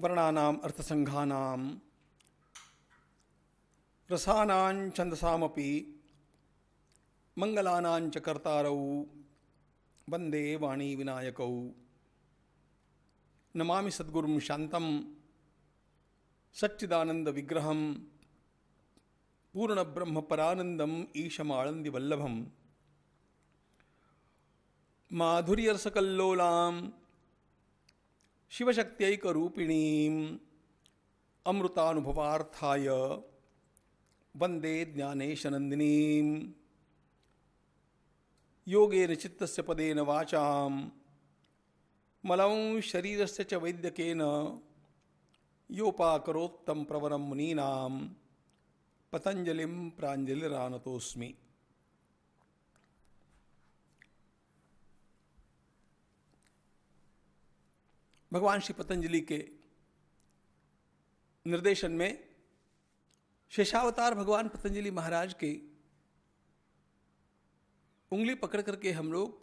वर्णानाम् अर्थसंघानां रसानां छन्दसामपि मंगलानां च कर्तारौ वंदे वाणी विनायकौ। नमामि सद्गुरुं शान्तं सच्चिदानंद विग्रहं पूर्णब्रह्म परानंदम ईशमानंदिवल्लभं माधुर्यरसकल्लोलां शिवशक्त्यैकरूपिणीं अमृतानुभवार्थाय वंदे ज्ञानेशनंदिनीं। योगेन चित्तस्य पदेन वाचां मलं शरीरस्य च वैद्यकेन योपाकरोत्तं प्रवरं मुनीनां पतंजलिं प्राञ्जलिरानतोऽस्मि। भगवान श्री पतंजलि के निर्देशन में शेषावतार भगवान पतंजलि महाराज के उंगली पकड़ करके हम लोग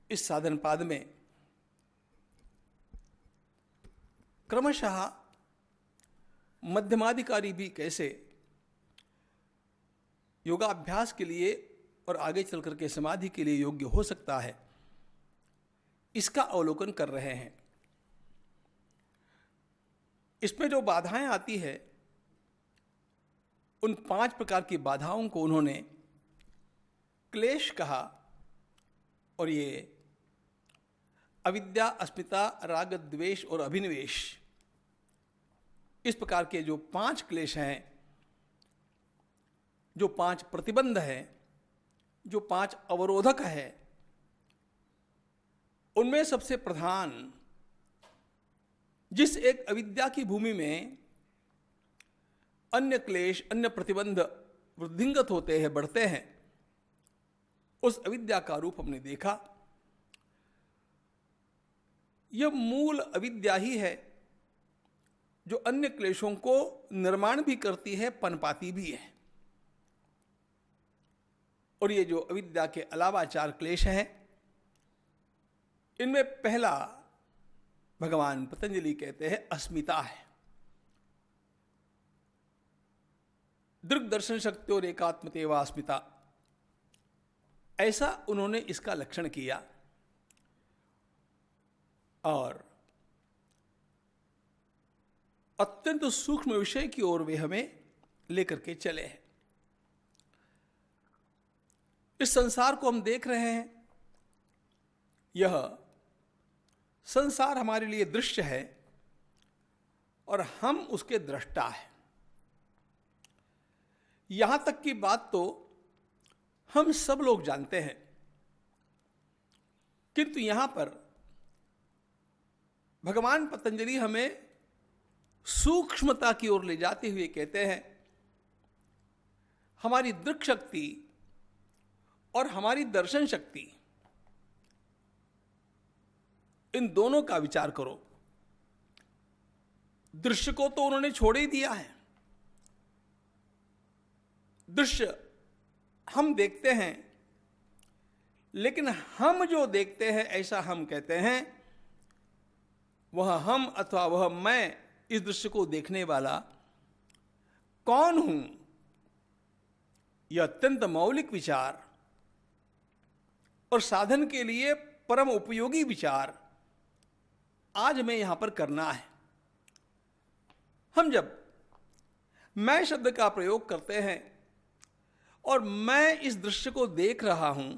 इस साधन पाद में क्रमशः मध्यमाधिकारी भी कैसे योगाभ्यास के लिए और आगे चल करके समाधि के लिए योग्य हो सकता है, इसका अवलोकन कर रहे हैं। इसमें जो बाधाएं आती है, उन 5 प्रकार की बाधाओं को उन्होंने क्लेश कहा, और ये अविद्या, अस्मिता, राग, द्वेष और अभिनिवेश, इस प्रकार के जो 5 क्लेश हैं, जो 5 प्रतिबंध हैं, जो 5 अवरोधक है, उनमें सबसे प्रधान, जिस एक अविद्या की भूमि में अन्य क्लेश, अन्य प्रतिबंध वृद्धिंगत होते हैं, बढ़ते हैं, उस अविद्या का रूप हमने देखा। यह मूल अविद्या ही है जो अन्य क्लेशों को निर्माण भी करती है, पनपाती भी है। और ये जो अविद्या के अलावा 4 क्लेश हैं, इनमें पहला भगवान पतंजलि कहते हैं अस्मिता है। दृग् दर्शन शक्ति और एकात्मतेवा अस्मिता, ऐसा उन्होंने इसका लक्षण किया और अत्यंत सूक्ष्म विषय की ओर वे हमें लेकर के चले हैं। इस संसार को हम देख रहे हैं, यह संसार हमारे लिए दृश्य है और हम उसके दृष्टा हैं। यहां तक की बात तो हम सब लोग जानते हैं, किंतु यहां पर भगवान पतंजलि हमें सूक्ष्मता की ओर ले जाते हुए कहते हैं, हमारी दृक् शक्ति और हमारी दर्शन शक्ति, इन दोनों का विचार करो। दृश्य को तो उन्होंने छोड़ ही दिया है। दृश्य हम देखते हैं, लेकिन हम जो देखते हैं, ऐसा हम कहते हैं, वह हम अथवा वह मैं, इस दृश्य को देखने वाला कौन हूं, यह अत्यंत मौलिक विचार और साधन के लिए परम उपयोगी विचार आज हमें यहां पर करना है। हम जब मैं शब्द का प्रयोग करते हैं और मैं इस दृश्य को देख रहा हूं,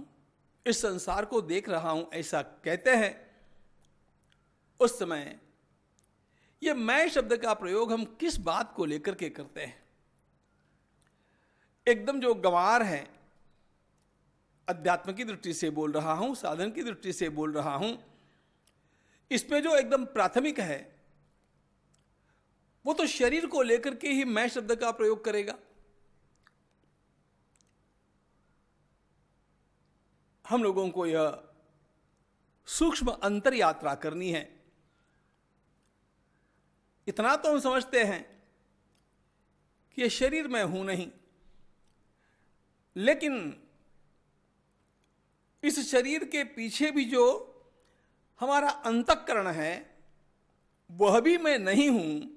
इस संसार को देख रहा हूं, ऐसा कहते हैं, उस समय यह मैं शब्द का प्रयोग हम किस बात को लेकर के करते हैं? एकदम जो गंवार है, अध्यात्म की दृष्टि से बोल रहा हूं, साधन की दृष्टि से बोल रहा हूं, इसमें जो एकदम प्राथमिक है, वो तो शरीर को लेकर के ही मैं शब्द का प्रयोग करेगा। हम लोगों को यह सूक्ष्म अंतर यात्रा करनी है। इतना तो हम समझते हैं कि ये शरीर मैं हूं नहीं, लेकिन इस शरीर के पीछे भी जो हमारा अंतःकरण है वह भी मैं नहीं हूं,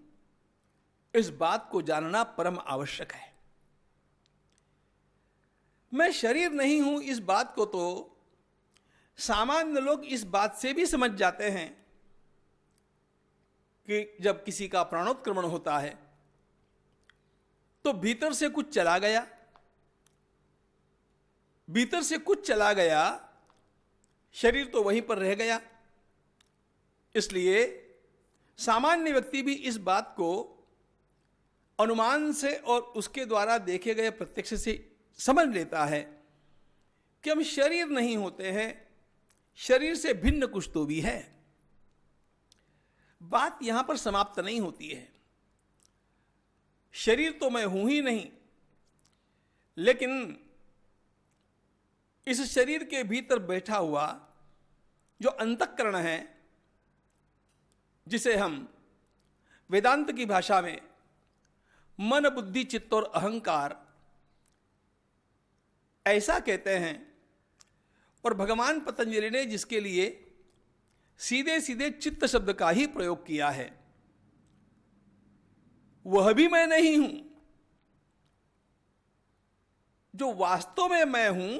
इस बात को जानना परम आवश्यक है। मैं शरीर नहीं हूं इस बात को तो सामान्य लोग इस बात से भी समझ जाते हैं कि जब किसी का प्राणोत्क्रमण होता है तो भीतर से कुछ चला गया, भीतर से कुछ चला गया, शरीर तो वहीं पर रह गया। इसलिए सामान्य व्यक्ति भी इस बात को अनुमान से और उसके द्वारा देखे गए प्रत्यक्ष से समझ लेता है कि हम शरीर नहीं होते हैं, शरीर से भिन्न कुछ तो भी है। बात यहां पर समाप्त नहीं होती है। शरीर तो मैं हूं ही नहीं, लेकिन इस शरीर के भीतर बैठा हुआ जो अंतःकरण है, जिसे हम वेदांत की भाषा में मन, बुद्धि, चित्त और अहंकार ऐसा कहते हैं, और भगवान पतंजलि ने जिसके लिए सीधे सीधे चित्त शब्द का ही प्रयोग किया है, वह भी मैं नहीं हूं। जो वास्तव में मैं हूं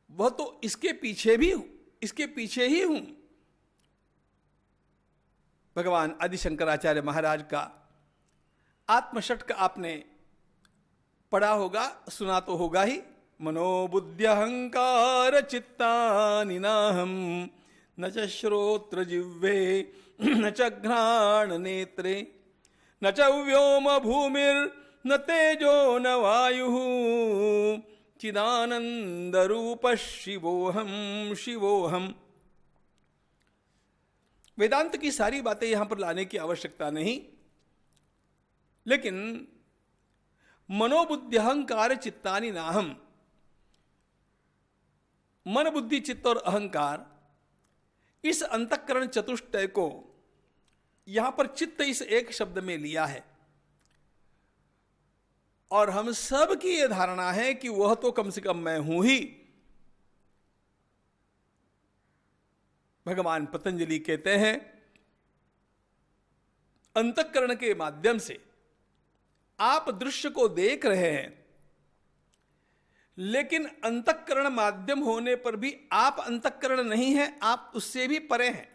वह तो इसके पीछे भी हूं, इसके पीछे ही हूं। भगवान आदि शंकराचार्य महाराज का आत्मषट्क आपने पढ़ा होगा, सुना तो होगा ही। मनोबुद्धि अहंकार चित्तानि नाहं, न च श्रोत्र जिह्वे न च घ्राण नेत्रे न च व्योम भूमिर न तेजो न वायुः, चिदानंद रूप शिवोहम शिवोहम। वेदांत की सारी बातें यहां पर लाने की आवश्यकता नहीं, लेकिन मनोबुद्धि अहंकार चित्तानि नाहम, मन, बुद्धि, चित्त और अहंकार, इस अंतःकरण चतुष्टय को यहां पर चित्त इस एक शब्द में लिया है। और हम सब की यह धारणा है कि वह तो कम से कम मैं हूं ही। भगवान पतंजलि कहते हैं अंतःकरण के माध्यम से आप दृश्य को देख रहे हैं, लेकिन अंतःकरण माध्यम होने पर भी आप अंतःकरण नहीं है, आप उससे भी परे हैं।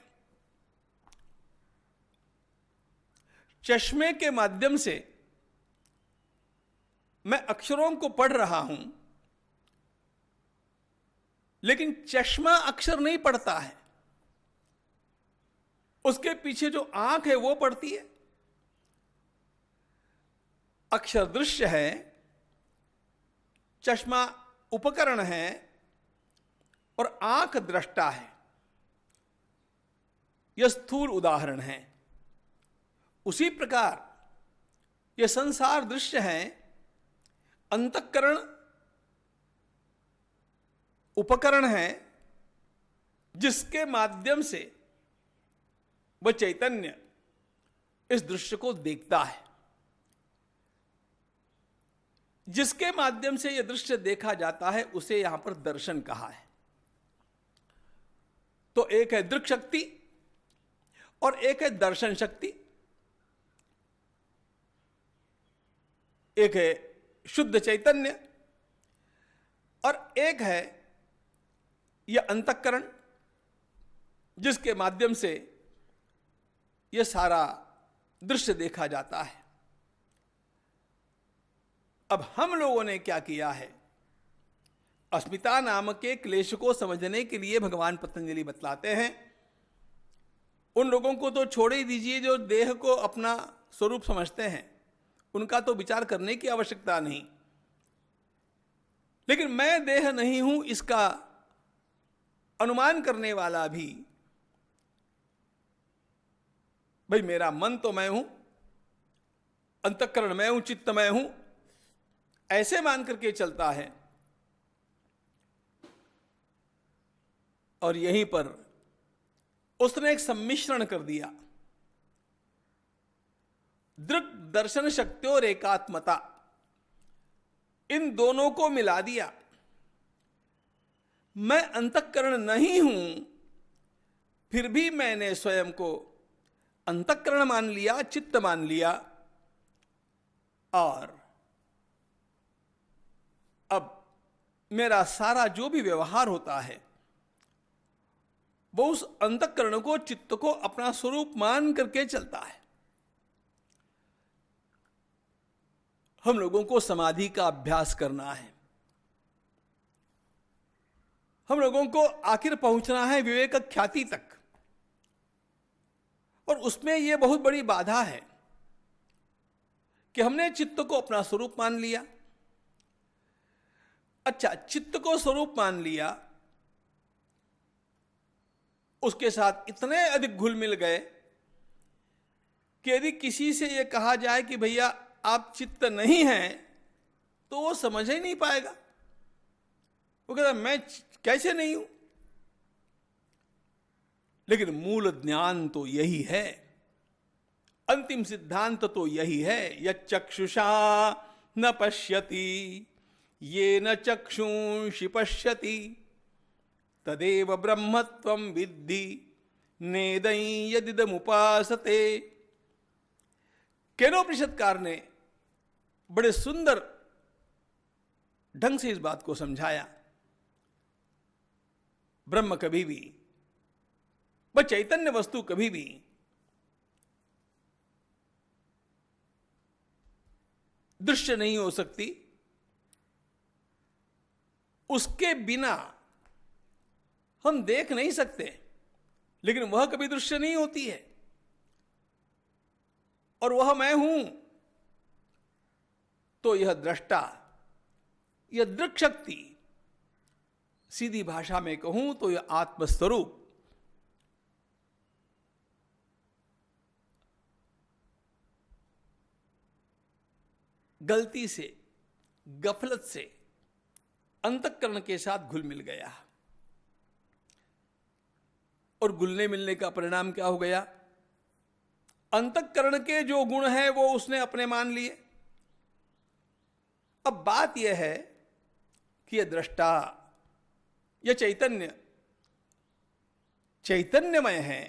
चश्मे के माध्यम से मैं अक्षरों को पढ़ रहा हूं, लेकिन चश्मा अक्षर नहीं पढ़ता है, उसके पीछे जो आंख है वो पढ़ती है। अक्षर दृश्य है, चश्मा उपकरण है और आंख दृष्टा है। यह स्थूल उदाहरण है। उसी प्रकार यह संसार दृश्य है, अंतःकरण उपकरण है, जिसके माध्यम से वह चैतन्य इस दृश्य को देखता है। जिसके माध्यम से यह दृश्य देखा जाता है उसे यहां पर दर्शन कहा है। तो एक है दृक् शक्ति और एक है दर्शन शक्ति। एक है शुद्ध चैतन्य और एक है यह अंतःकरण, जिसके माध्यम से यह सारा दृश्य देखा जाता है। अब हम लोगों ने क्या किया है, अस्मिता नाम के क्लेश को समझने के लिए भगवान पतंजलि बतलाते हैं, उन लोगों को तो छोड़ ही दीजिए जो देह को अपना स्वरूप समझते हैं, उनका तो विचार करने की आवश्यकता नहीं। लेकिन मैं देह नहीं हूं इसका अनुमान करने वाला भी, भाई मेरा मन तो मैं हूं, अंतःकरण मैं हूं, चित्त मैं हूं, ऐसे मान करके चलता है। और यहीं पर उसने एक सम्मिश्रण कर दिया, दृक् दर्शन शक्ति और एकात्मता, इन दोनों को मिला दिया। मैं अंतःकरण नहीं हूं, फिर भी मैंने स्वयं को अंतःकरण मान लिया, चित्त मान लिया, और अब मेरा सारा जो भी व्यवहार होता है वो उस अंतःकरण को, चित्त को अपना स्वरूप मान करके चलता है। हम लोगों को समाधि का अभ्यास करना है, हम लोगों को आखिर पहुंचना है विवेक ख्याति तक, और उसमें यह बहुत बड़ी बाधा है कि हमने चित्त को अपना स्वरूप मान लिया। अच्छा, चित्त को स्वरूप मान लिया, उसके साथ इतने अधिक घुल मिल गए कि यदि किसी से यह कहा जाए कि भैया आप चित्त नहीं हैं, तो वो समझ ही नहीं पाएगा। वो कहता मैं कैसे नहीं हूं। लेकिन मूल ज्ञान तो यही है, अंतिम सिद्धांत तो यही है, यच्चक्षुषा न पश्यति ये न चक्षुंषि पश्यति तदेव ब्रह्मत्वं विद्धि नेदं यदिदमुपासते। केनोपनिषदकार ने बड़े सुंदर ढंग से इस बात को समझाया। ब्रह्म कभी भी, वह चैतन्य वस्तु कभी भी दृश्य नहीं हो सकती, उसके बिना हम देख नहीं सकते, लेकिन वह कभी दृश्य नहीं होती है। और वह मैं हूं, तो यह दृष्टा, यह दृक् शक्ति, सीधी भाषा में कहूं तो यह आत्मस्वरूप गलती से, गफलत से अंतःकरण के साथ घुल मिल गया। और घुलने मिलने का परिणाम क्या हो गया? अंतःकरण के जो गुण हैं वो उसने अपने मान लिए। अब बात यह है कि यह दृष्टा, यह चैतन्य चैतन्यमय है,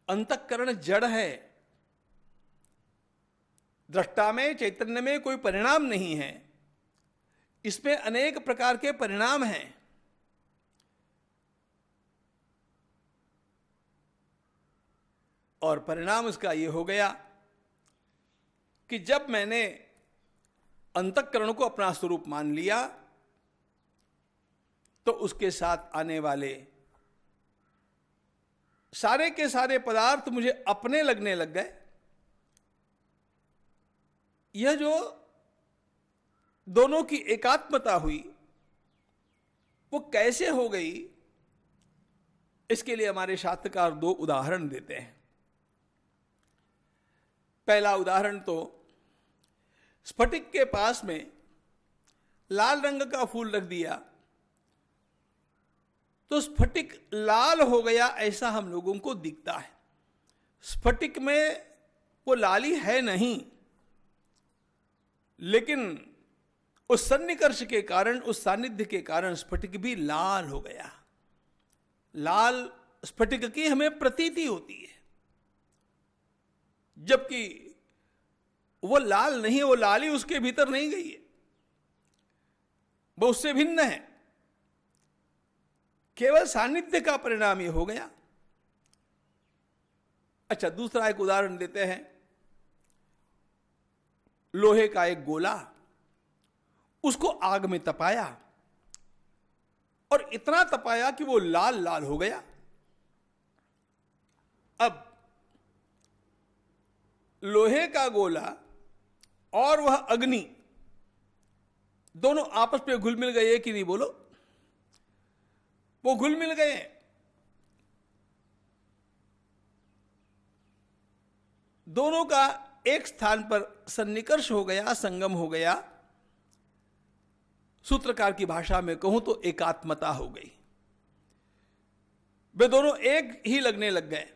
अंतःकरण जड़ है। दृष्टा में, चैतन्य में कोई परिणाम नहीं है, इसमें अनेक प्रकार के परिणाम हैं। और परिणाम इसका यह हो गया कि जब मैंने अंतःकरण को अपना स्वरूप मान लिया, तो उसके साथ आने वाले सारे के सारे पदार्थ मुझे अपने लगने लग गए। यह जो दोनों की एकात्मता हुई, वो कैसे हो गई, इसके लिए हमारे शास्त्रकार दो उदाहरण देते हैं। पहला उदाहरण तो स्फटिक के पास में लाल रंग का फूल रख दिया तो स्फटिक लाल हो गया, ऐसा हम लोगों को दिखता है। स्फटिक में वो लाली है नहीं, लेकिन उस सन्निकर्ष के कारण, उस सानिध्य के कारण स्फटिक भी लाल हो गया। लाल स्फटिक की हमें प्रतीति होती है, जबकि वो लाल नहीं है, वो लाली उसके भीतर नहीं गई है, वो उससे भिन्न है। केवल सानिध्य का परिणाम ये हो गया। अच्छा, दूसरा एक उदाहरण देते हैं। लोहे का एक गोला, उसको आग में तपाया और इतना तपाया कि वो लाल लाल हो गया। अब लोहे का गोला और वह अग्नि दोनों आपस में घुल मिल गए कि नहीं? बोलो, वो घुल मिल गए। दोनों का एक स्थान पर सन्निकर्ष हो गया, संगम हो गया। सूत्रकार की भाषा में कहूं तो एकात्मता हो गई। वे दोनों एक ही लगने लग गए,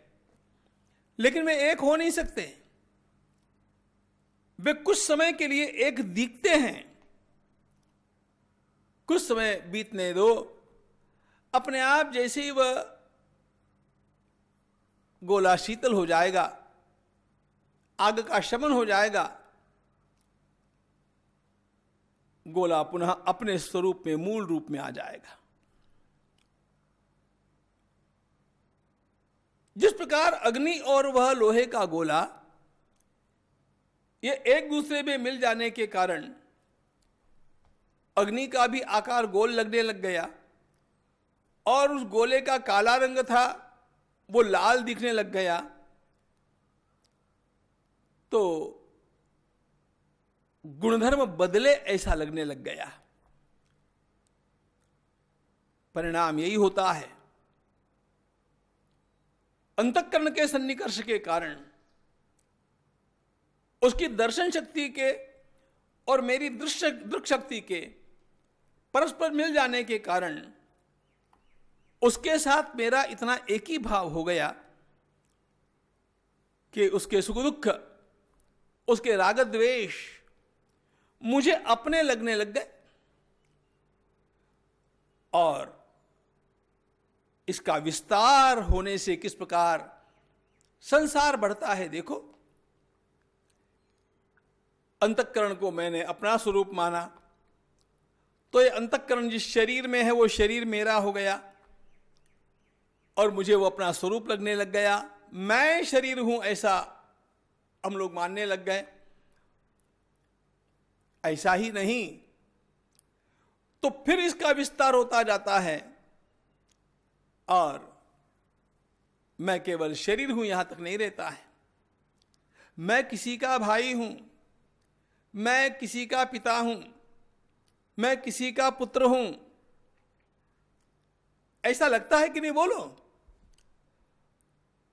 लेकिन वे एक हो नहीं सकते। वे कुछ समय के लिए एक दिखते हैं, कुछ समय बीतने दो, अपने आप जैसे ही वह गोला शीतल हो जाएगा, आग का शमन हो जाएगा, गोला पुनः अपने स्वरूप में, मूल रूप में आ जाएगा। जिस प्रकार अग्नि और वह लोहे का गोला ये एक दूसरे में मिल जाने के कारण अग्नि का भी आकार गोल लगने लग गया और उस गोले का काला रंग था वो लाल दिखने लग गया, तो गुणधर्म बदले ऐसा लगने लग गया। परिणाम यही होता है, अंतःकरण के सन्निकर्ष के कारण, उसकी दर्शन शक्ति के और मेरी दृक शक्ति के परस्पर मिल जाने के कारण उसके साथ मेरा इतना एक ही भाव हो गया कि उसके सुख दुख, उसके राग द्वेष मुझे अपने लगने लग गए। और इसका विस्तार होने से किस प्रकार संसार बढ़ता है देखो। अंतःकरण को मैंने अपना स्वरूप माना, तो ये अंतःकरण जिस शरीर में है वो शरीर मेरा हो गया और मुझे वो अपना स्वरूप लगने लग गया। मैं शरीर हूं ऐसा हम लोग मानने लग गए। ऐसा ही नहीं, तो फिर इसका विस्तार होता जाता है और मैं केवल शरीर हूं यहां तक नहीं रहता है। मैं किसी का भाई हूं, मैं किसी का पिता हूं, मैं किसी का पुत्र हूं। ऐसा लगता है कि नहीं बोलो?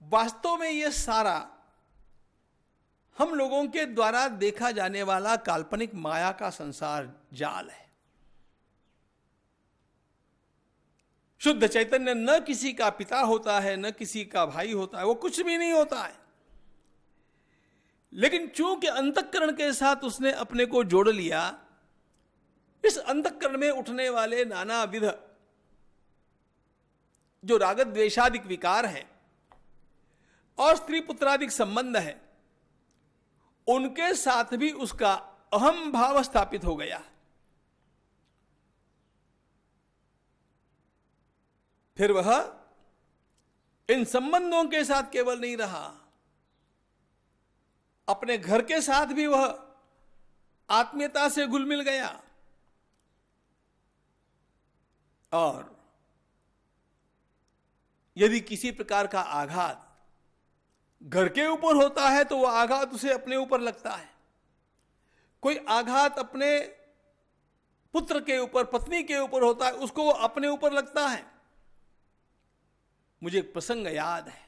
वास्तव में यह सारा हम लोगों के द्वारा देखा जाने वाला काल्पनिक माया का संसार जाल है। शुद्ध चैतन्य न किसी का पिता होता है, न किसी का भाई होता है, वो कुछ भी नहीं होता है। लेकिन चूंकि अंतःकरण के साथ उसने अपने को जोड़ लिया, इस अंतःकरण में उठने वाले नाना विध जो राग द्वेषादिक विकार है और स्त्री पुत्रादिक संबंध है, उनके साथ भी उसका अहम भाव स्थापित हो गया। फिर वह इन संबंधों के साथ केवल नहीं रहा, अपने घर के साथ भी वह आत्मीयता से घुल मिल गया। और यदि किसी प्रकार का आघात घर के ऊपर होता है तो वह आघात उसे अपने ऊपर लगता है। कोई आघात अपने पुत्र के ऊपर, पत्नी के ऊपर होता है, उसको वो अपने ऊपर लगता है। मुझे एक प्रसंग याद है,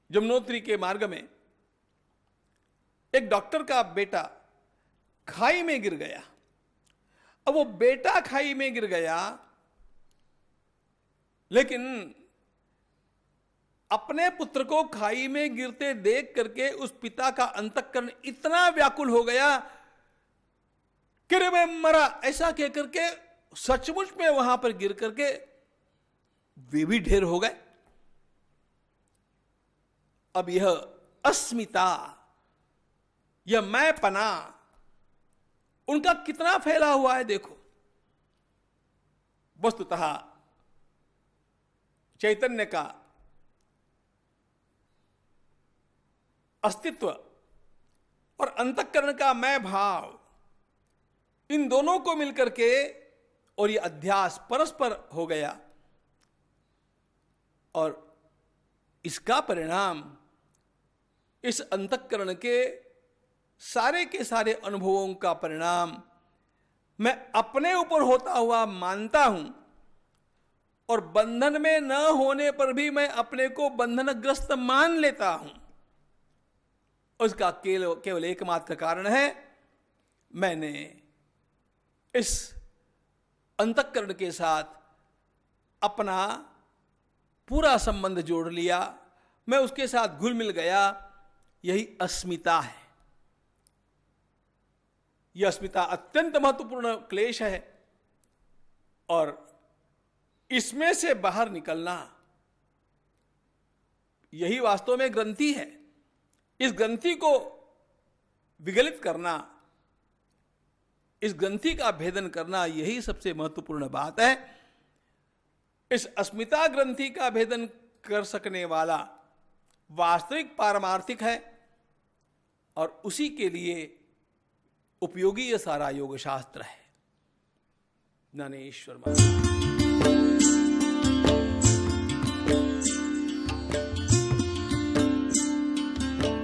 यमुनोत्री के मार्ग में एक डॉक्टर का बेटा खाई में गिर गया। अब वो बेटा खाई में गिर गया, लेकिन अपने पुत्र को खाई में गिरते देख करके उस पिता का अंतःकरण इतना व्याकुल हो गया कि रे मैं मरा, ऐसा कह करके सचमुच में वहां पर गिर करके वे भी ढेर हो गए। अब यह अस्मिता, यह मैं पना उनका कितना फैला हुआ है देखो। वस्तुतः चैतन्य का अस्तित्व और अंतःकरण का मैं भाव, इन दोनों को मिलकर के और यह अध्यास परस्पर हो गया, और इसका परिणाम इस अंतःकरण के सारे अनुभवों का परिणाम मैं अपने ऊपर होता हुआ मानता हूं, और बंधन में न होने पर भी मैं अपने को बंधनग्रस्त मान लेता हूं। उसका केवल एकमात्र कारण है, मैंने इस अंतःकरण के साथ अपना पूरा संबंध जोड़ लिया, मैं उसके साथ घुल मिल गया। यही अस्मिता है। यह अस्मिता अत्यंत महत्वपूर्ण क्लेश है, और इसमें से बाहर निकलना यही वास्तव में ग्रंथि है। इस ग्रंथि को विगलित करना, इस ग्रंथि का भेदन करना, यही सबसे महत्वपूर्ण बात है। इस अस्मिता ग्रंथि का भेदन कर सकने वाला वास्तविक पारमार्थिक है और उसी के लिए उपयोगी यह सारा योग शास्त्र है। ज्ञानेश्वर महाराज।